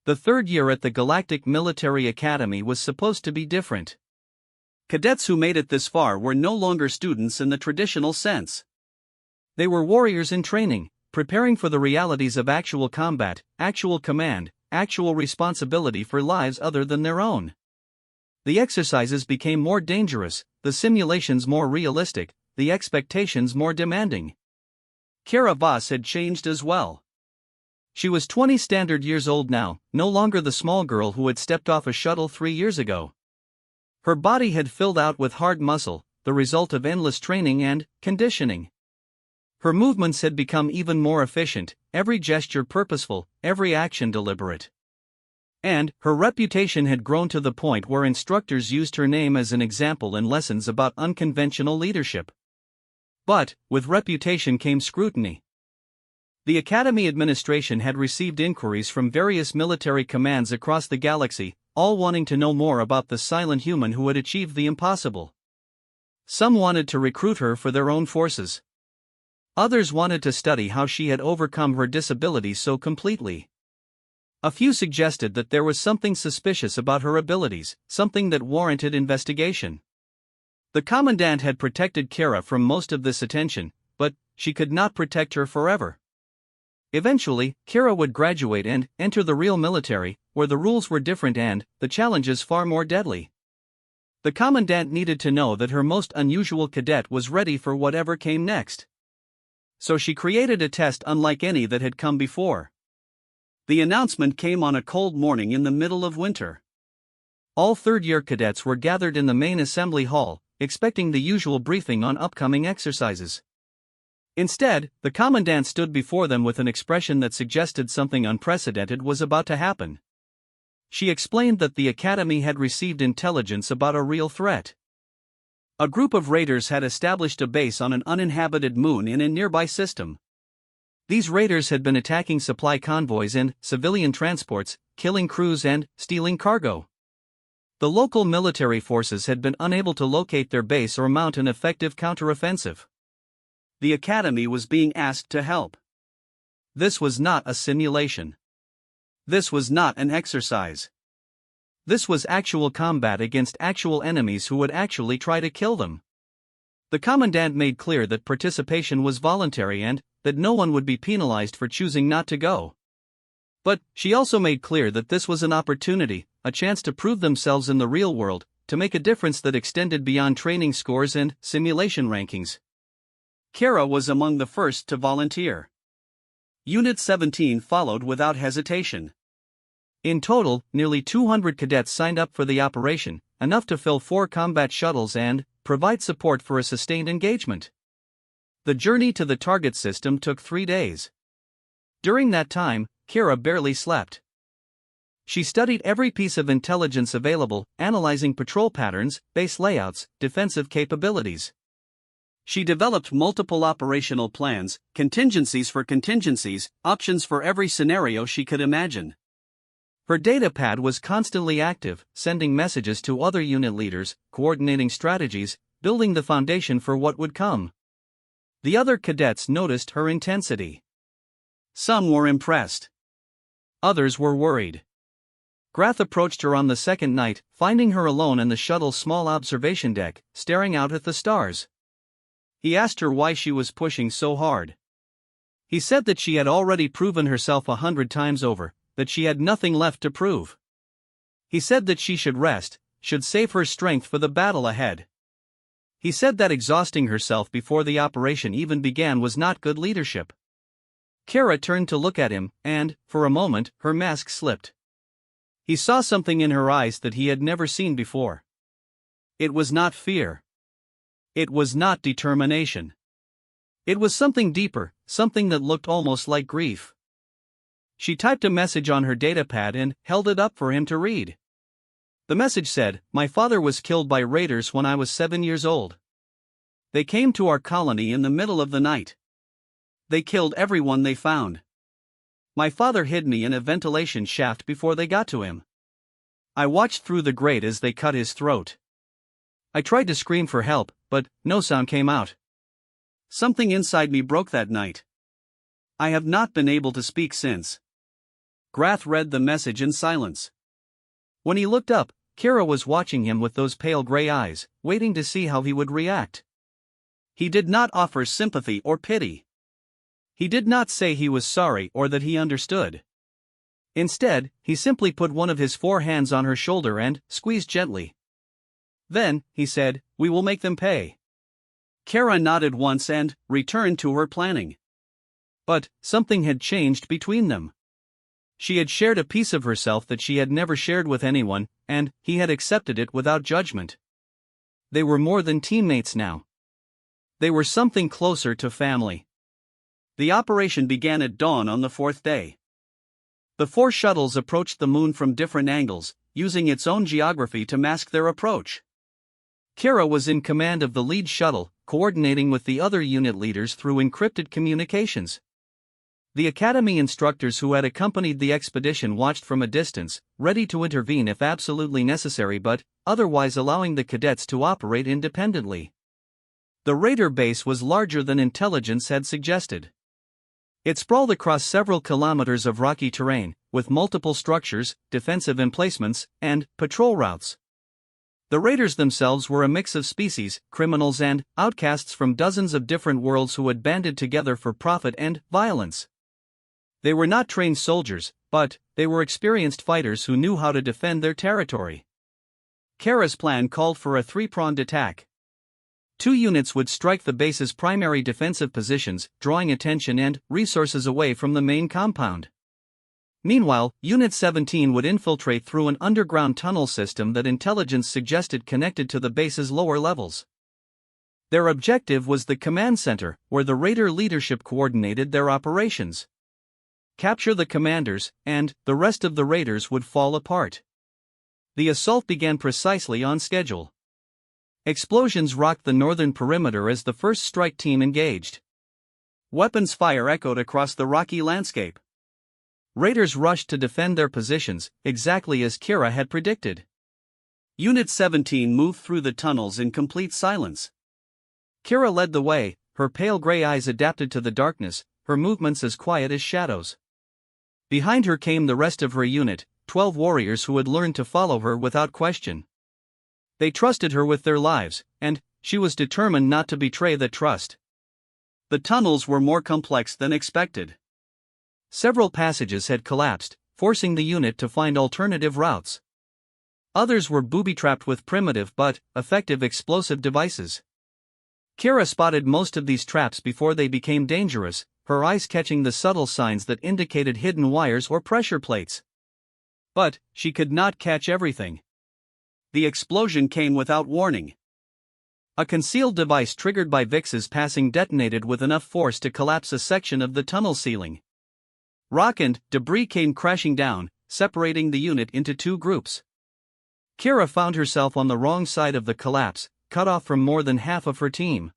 The third year at the Galactic Military Academy was supposed to be different. Cadets who made it this far were no longer students in the traditional sense. They were warriors in training, preparing for the realities of actual combat, actual command, actual responsibility for lives other than their own. The exercises became more dangerous, the simulations more realistic, the expectations more demanding. Kara Voss had changed as well. She was 20 standard years old now, no longer the small girl who had stepped off a shuttle 3 years ago. Her body had filled out with hard muscle, the result of endless training and conditioning. Her movements had become even more efficient, every gesture purposeful, every action deliberate. And her reputation had grown to the point where instructors used her name as an example in lessons about unconventional leadership. But, with reputation came scrutiny. The Academy administration had received inquiries from various military commands across the galaxy, all wanting to know more about the silent human who had achieved the impossible. Some wanted to recruit her for their own forces. Others wanted to study how she had overcome her disability so completely. A few suggested that there was something suspicious about her abilities, something that warranted investigation. The Commandant had protected Kara from most of this attention, but she could not protect her forever. Eventually, Kara would graduate and enter the real military, where the rules were different and the challenges far more deadly. The Commandant needed to know that her most unusual cadet was ready for whatever came next. So she created a test unlike any that had come before. The announcement came on a cold morning in the middle of winter. All third-year cadets were gathered in the main assembly hall, expecting the usual briefing on upcoming exercises. Instead, the Commandant stood before them with an expression that suggested something unprecedented was about to happen. She explained that the Academy had received intelligence about a real threat. A group of raiders had established a base on an uninhabited moon in a nearby system. These raiders had been attacking supply convoys and civilian transports, killing crews and stealing cargo. The local military forces had been unable to locate their base or mount an effective counteroffensive. The Academy was being asked to help. This was not a simulation. This was not an exercise. This was actual combat against actual enemies who would actually try to kill them. The Commandant made clear that participation was voluntary and that no one would be penalized for choosing not to go. But she also made clear that this was an opportunity, a chance to prove themselves in the real world, to make a difference that extended beyond training scores and simulation rankings. Kara was among the first to volunteer. Unit 17 followed without hesitation. In total, nearly 200 cadets signed up for the operation, enough to fill 4 combat shuttles and provide support for a sustained engagement. The journey to the target system took 3 days. During that time, Kara barely slept. She studied every piece of intelligence available, analyzing patrol patterns, base layouts, defensive capabilities. She developed multiple operational plans, contingencies for contingencies, options for every scenario she could imagine. Her datapad was constantly active, sending messages to other unit leaders, coordinating strategies, building the foundation for what would come. The other cadets noticed her intensity. Some were impressed. Others were worried. Grath approached her on the second night, finding her alone in the shuttle's small observation deck, staring out at the stars. He asked her why she was pushing so hard. He said that she had already proven herself 100 times over, that she had nothing left to prove. He said that she should rest, should save her strength for the battle ahead. He said that exhausting herself before the operation even began was not good leadership. Kara turned to look at him, and, for a moment, her mask slipped. He saw something in her eyes that he had never seen before. It was not fear. It was not determination. It was something deeper, something that looked almost like grief. She typed a message on her datapad and held it up for him to read. The message said, "My father was killed by raiders when I was 7 years old. They came to our colony in the middle of the night. They killed everyone they found. My father hid me in a ventilation shaft before they got to him. I watched through the grate as they cut his throat. I tried to scream for help, but no sound came out. Something inside me broke that night. I have not been able to speak since." Grath read the message in silence. When he looked up, Kara was watching him with those pale gray eyes, waiting to see how he would react. He did not offer sympathy or pity. He did not say he was sorry or that he understood. Instead, he simply put one of his 4 hands on her shoulder and squeezed gently. Then, he said, "We will make them pay." Kara nodded once and returned to her planning. But something had changed between them. She had shared a piece of herself that she had never shared with anyone, and he had accepted it without judgment. They were more than teammates now. They were something closer to family. The operation began at dawn on the fourth day. The 4 shuttles approached the moon from different angles, using its own geography to mask their approach. Kara was in command of the lead shuttle, coordinating with the other unit leaders through encrypted communications. The Academy instructors who had accompanied the expedition watched from a distance, ready to intervene if absolutely necessary but, otherwise allowing the cadets to operate independently. The Raider base was larger than intelligence had suggested. It sprawled across several kilometers of rocky terrain, with multiple structures, defensive emplacements, and patrol routes. The Raiders themselves were a mix of species, criminals and outcasts from dozens of different worlds who had banded together for profit and violence. They were not trained soldiers, but they were experienced fighters who knew how to defend their territory. Kara's plan called for a 3-pronged attack. 2 units would strike the base's primary defensive positions, drawing attention and resources away from the main compound. Meanwhile, Unit 17 would infiltrate through an underground tunnel system that intelligence suggested connected to the base's lower levels. Their objective was the command center, where the Raider leadership coordinated their operations. Capture the commanders, and the rest of the Raiders would fall apart. The assault began precisely on schedule. Explosions rocked the northern perimeter as the first strike team engaged. Weapons fire echoed across the rocky landscape. Raiders rushed to defend their positions, exactly as Kira had predicted. Unit 17 moved through the tunnels in complete silence. Kira led the way, her pale gray eyes adapted to the darkness, her movements as quiet as shadows. Behind her came the rest of her unit, 12 warriors who had learned to follow her without question. They trusted her with their lives, and she was determined not to betray that trust. The tunnels were more complex than expected. Several passages had collapsed, forcing the unit to find alternative routes. Others were booby-trapped with primitive but effective explosive devices. Kira spotted most of these traps before they became dangerous, her eyes catching the subtle signs that indicated hidden wires or pressure plates. But she could not catch everything. The explosion came without warning. A concealed device triggered by Vix's passing detonated with enough force to collapse a section of the tunnel ceiling. Rock and debris came crashing down, separating the unit into 2 groups. Kira found herself on the wrong side of the collapse, cut off from more than half of her team.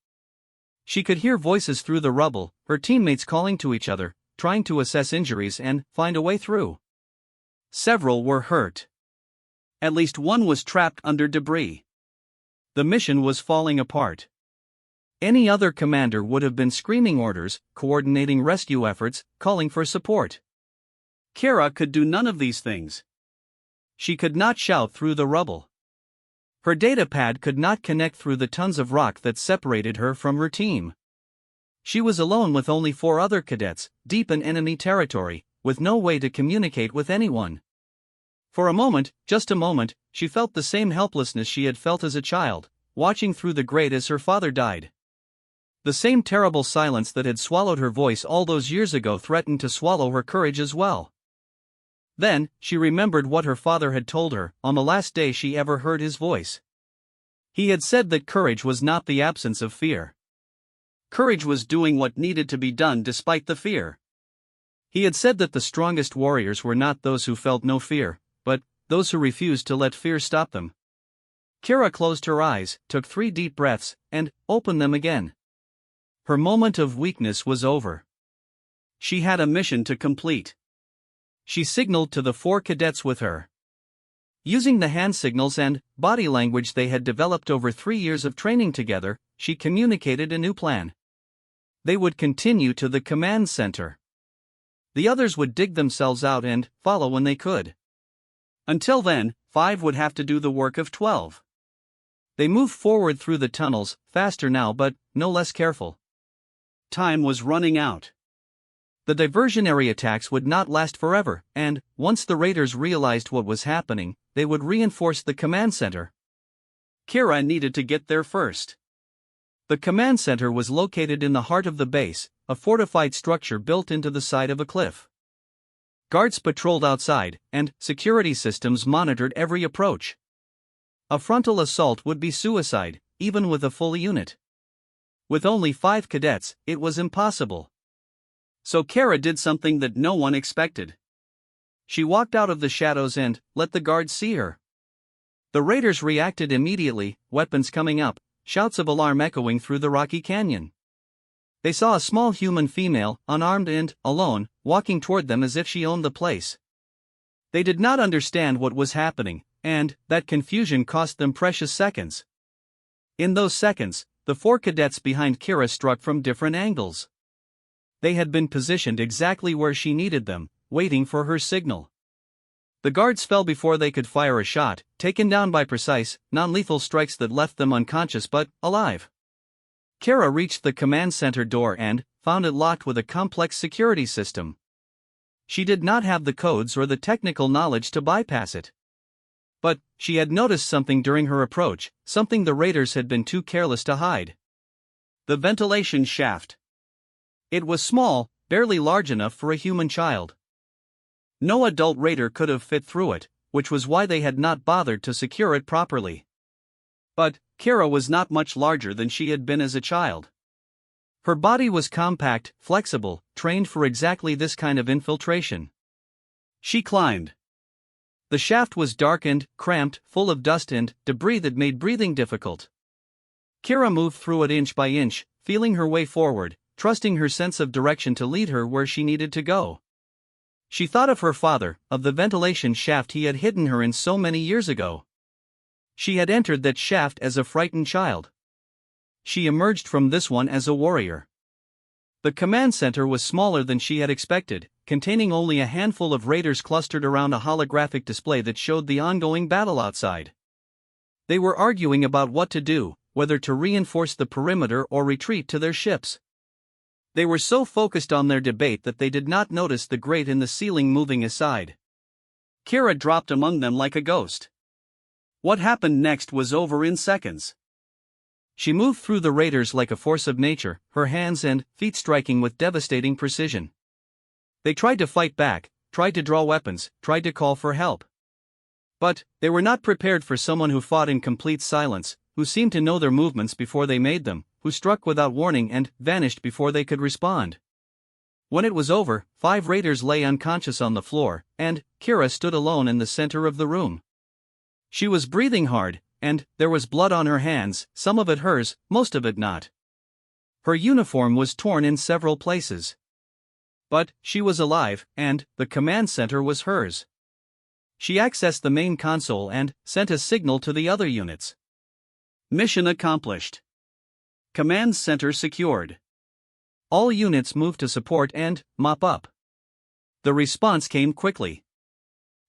She could hear voices through the rubble, her teammates calling to each other, trying to assess injuries and find a way through. Several were hurt. At least one was trapped under debris. The mission was falling apart. Any other commander would have been screaming orders, coordinating rescue efforts, calling for support. Kira could do none of these things. She could not shout through the rubble. Her data pad could not connect through the tons of rock that separated her from her team. She was alone with only 4 other cadets, deep in enemy territory, with no way to communicate with anyone. For a moment, just a moment, she felt the same helplessness she had felt as a child, watching through the grate as her father died. The same terrible silence that had swallowed her voice all those years ago threatened to swallow her courage as well. Then, she remembered what her father had told her, on the last day she ever heard his voice. He had said that courage was not the absence of fear. Courage was doing what needed to be done despite the fear. He had said that the strongest warriors were not those who felt no fear, but those who refused to let fear stop them. Kira closed her eyes, took 3 deep breaths, and opened them again. Her moment of weakness was over. She had a mission to complete. She signaled to the 4 cadets with her. Using the hand signals and body language they had developed over 3 years of training together, she communicated a new plan. They would continue to the command center. The others would dig themselves out and follow when they could. Until then, 5 would have to do the work of 12. They moved forward through the tunnels, faster now but no less careful. Time was running out. The diversionary attacks would not last forever, and, once the raiders realized what was happening, they would reinforce the command center. Kira needed to get there first. The command center was located in the heart of the base, a fortified structure built into the side of a cliff. Guards patrolled outside, and security systems monitored every approach. A frontal assault would be suicide, even with a full unit. With only 5 cadets, it was impossible. So Kara did something that no one expected. She walked out of the shadows and let the guards see her. The raiders reacted immediately, weapons coming up, shouts of alarm echoing through the rocky canyon. They saw a small human female, unarmed and alone, walking toward them as if she owned the place. They did not understand what was happening, and that confusion cost them precious seconds. In those seconds, the 4 cadets behind Kira struck from different angles. They had been positioned exactly where she needed them, waiting for her signal. The guards fell before they could fire a shot, taken down by precise, non-lethal strikes that left them unconscious but alive. Kara reached the command center door and found it locked with a complex security system. She did not have the codes or the technical knowledge to bypass it. But she had noticed something during her approach, something the raiders had been too careless to hide. The ventilation shaft. It was small, barely large enough for a human child. No adult raider could have fit through it, which was why they had not bothered to secure it properly. But Kara was not much larger than she had been as a child. Her body was compact, flexible, trained for exactly this kind of infiltration. She climbed. The shaft was darkened, cramped, full of dust and debris that made breathing difficult. Kara moved through it inch by inch, feeling her way forward, trusting her sense of direction to lead her where she needed to go. She thought of her father, of the ventilation shaft he had hidden her in so many years ago. She had entered that shaft as a frightened child. She emerged from this one as a warrior. The command center was smaller than she had expected, containing only a handful of raiders clustered around a holographic display that showed the ongoing battle outside. They were arguing about what to do, whether to reinforce the perimeter or retreat to their ships. They were so focused on their debate that they did not notice the grate in the ceiling moving aside. Kara dropped among them like a ghost. What happened next was over in seconds. She moved through the raiders like a force of nature, her hands and feet striking with devastating precision. They tried to fight back, tried to draw weapons, tried to call for help. But they were not prepared for someone who fought in complete silence, who seemed to know their movements before they made them, who struck without warning and vanished before they could respond. When it was over, 5 raiders lay unconscious on the floor, and Kira stood alone in the center of the room. She was breathing hard, and there was blood on her hands, some of it hers, most of it not. Her uniform was torn in several places. But she was alive, and the command center was hers. She accessed the main console and sent a signal to the other units. Mission accomplished. Command center secured. All units moved to support and mop up. The response came quickly.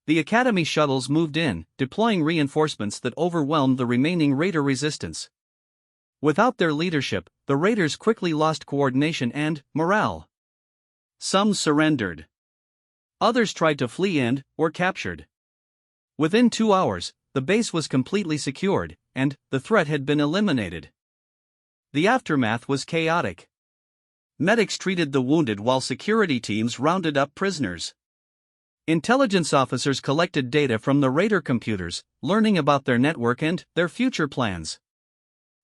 The Academy shuttles moved in, deploying reinforcements that overwhelmed the remaining raider resistance. Without their leadership, the raiders quickly lost coordination and morale. Some surrendered. Others tried to flee and were captured. Within 2 hours, the base was completely secured, and the threat had been eliminated. The aftermath was chaotic. Medics treated the wounded while security teams rounded up prisoners. Intelligence officers collected data from the raider computers, learning about their network and their future plans.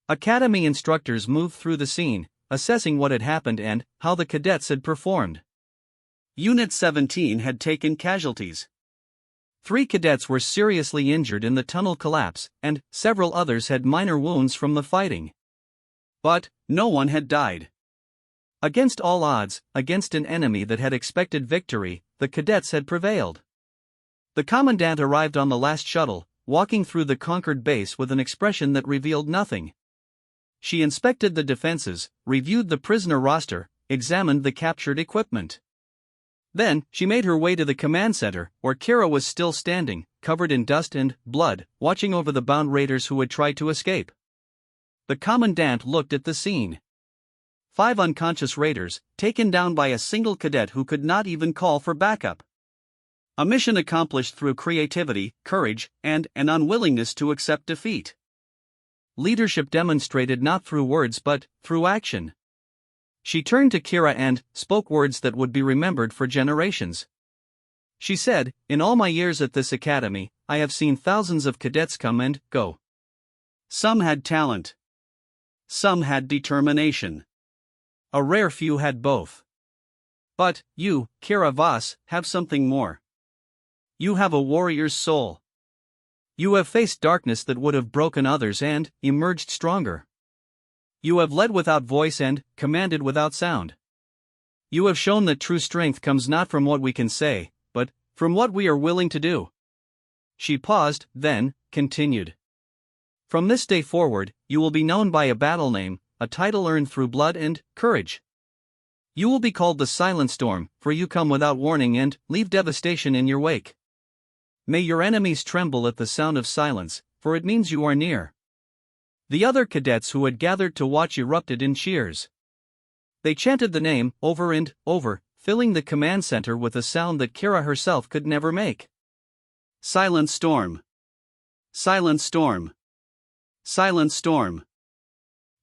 Academy instructors moved through the scene, assessing what had happened and how the cadets had performed. Unit 17 had taken casualties. 3 cadets were seriously injured in the tunnel collapse, and several others had minor wounds from the fighting. But no one had died. Against all odds, against an enemy that had expected victory, the cadets had prevailed. The commandant arrived on the last shuttle, walking through the conquered base with an expression that revealed nothing. She inspected the defenses, reviewed the prisoner roster, examined the captured equipment. Then, she made her way to the command center, where Kira was still standing, covered in dust and blood, watching over the bound raiders who had tried to escape. The commandant looked at the scene. 5 unconscious raiders, taken down by a single cadet who could not even call for backup. A mission accomplished through creativity, courage, and an unwillingness to accept defeat. Leadership demonstrated not through words but through action. She turned to Kira and spoke words that would be remembered for generations. She said, "In all my years at this academy, I have seen thousands of cadets come and go. Some had talent. Some had determination. A rare few had both. But you, Kira Voss, have something more. You have a warrior's soul. You have faced darkness that would have broken others and emerged stronger. You have led without voice and commanded without sound. You have shown that true strength comes not from what we can say, but from what we are willing to do." She paused, then continued. "From this day forward, you will be known by a battle name, a title earned through blood and courage. You will be called the Silent Storm, for you come without warning and leave devastation in your wake. May your enemies tremble at the sound of silence, for it means you are near." The other cadets who had gathered to watch erupted in cheers. They chanted the name over and over, filling the command center with a sound that Kira herself could never make. "Silent Storm! Silent Storm! Silent Storm!"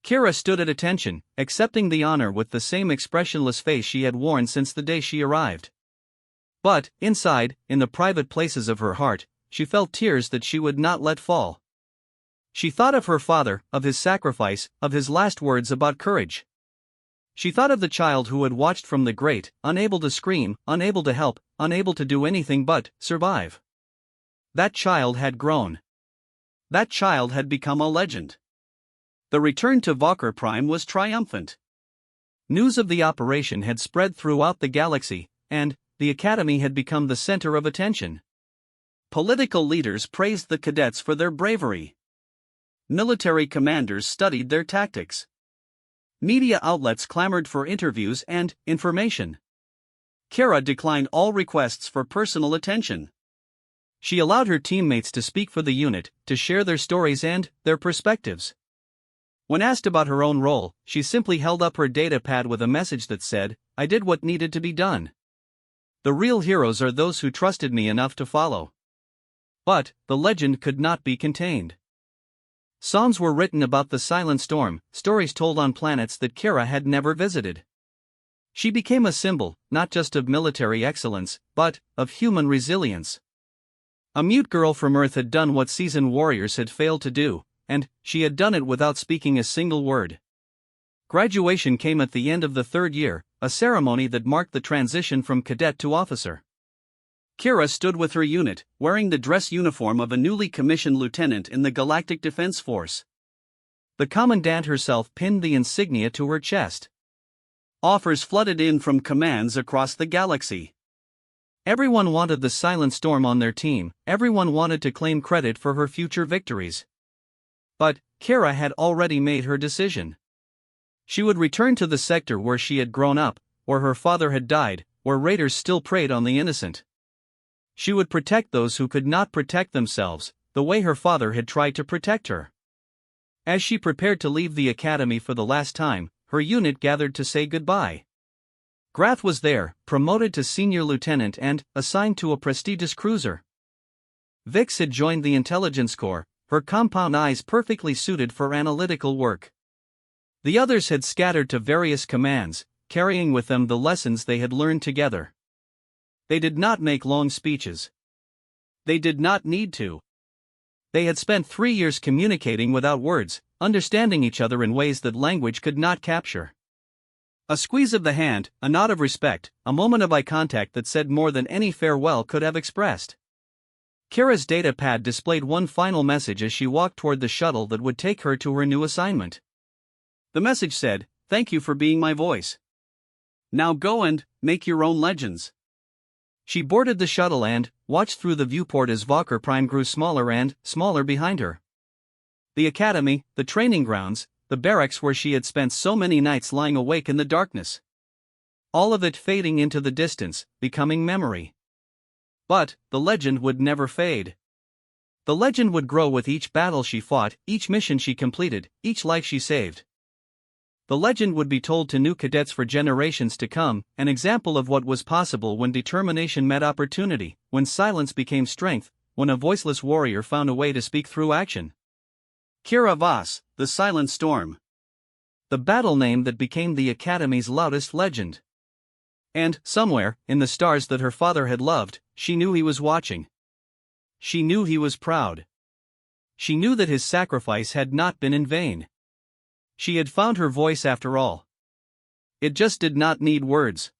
Kira stood at attention, accepting the honor with the same expressionless face she had worn since the day she arrived. But, inside, in the private places of her heart, she felt tears that she would not let fall. She thought of her father, of his sacrifice, of his last words about courage. She thought of the child who had watched from the grate, unable to scream, unable to help, unable to do anything but survive. That child had grown. That child had become a legend. The return to Valkyr Prime was triumphant. News of the operation had spread throughout the galaxy, and the Academy had become the center of attention. Political leaders praised the cadets for their bravery. Military commanders studied their tactics. Media outlets clamored for interviews and information. Kira declined all requests for personal attention. She allowed her teammates to speak for the unit, to share their stories and their perspectives. When asked about her own role, she simply held up her data pad with a message that said, "I did what needed to be done. The real heroes are those who trusted me enough to follow." But the legend could not be contained. Songs were written about the Silent Storm, stories told on planets that Kira had never visited. She became a symbol, not just of military excellence, but of human resilience. A mute girl from Earth had done what seasoned warriors had failed to do, and she had done it without speaking a single word. Graduation came at the end of the third year, a ceremony that marked the transition from cadet to officer. Kira stood with her unit, wearing the dress uniform of a newly commissioned lieutenant in the Galactic Defense Force. The commandant herself pinned the insignia to her chest. Offers flooded in from commands across the galaxy. Everyone wanted the Silent Storm on their team, everyone wanted to claim credit for her future victories. But Kira had already made her decision. She would return to the sector where she had grown up, where her father had died, where raiders still preyed on the innocent. She would protect those who could not protect themselves, the way her father had tried to protect her. As she prepared to leave the academy for the last time, her unit gathered to say goodbye. Grath was there, promoted to senior lieutenant and assigned to a prestigious cruiser. Vix had joined the intelligence corps, her compound eyes perfectly suited for analytical work. The others had scattered to various commands, carrying with them the lessons they had learned together. They did not make long speeches. They did not need to. They had spent 3 years communicating without words, understanding each other in ways that language could not capture. A squeeze of the hand, a nod of respect, a moment of eye contact that said more than any farewell could have expressed. Kira's data pad displayed one final message as she walked toward the shuttle that would take her to her new assignment. The message said, "Thank you for being my voice. Now go and make your own legends." She boarded the shuttle and watched through the viewport as Valkyr Prime grew smaller and smaller behind her. The academy, the training grounds, the barracks where she had spent so many nights lying awake in the darkness. All of it fading into the distance, becoming memory. But the legend would never fade. The legend would grow with each battle she fought, each mission she completed, each life she saved. The legend would be told to new cadets for generations to come, an example of what was possible when determination met opportunity, when silence became strength, when a voiceless warrior found a way to speak through action. Kira Voss, the Silent Storm. the battle name that became the Academy's loudest legend. And, somewhere, in the stars that her father had loved, she knew he was watching. She knew he was proud. She knew that his sacrifice had not been in vain. She had found her voice after all. It just did not need words.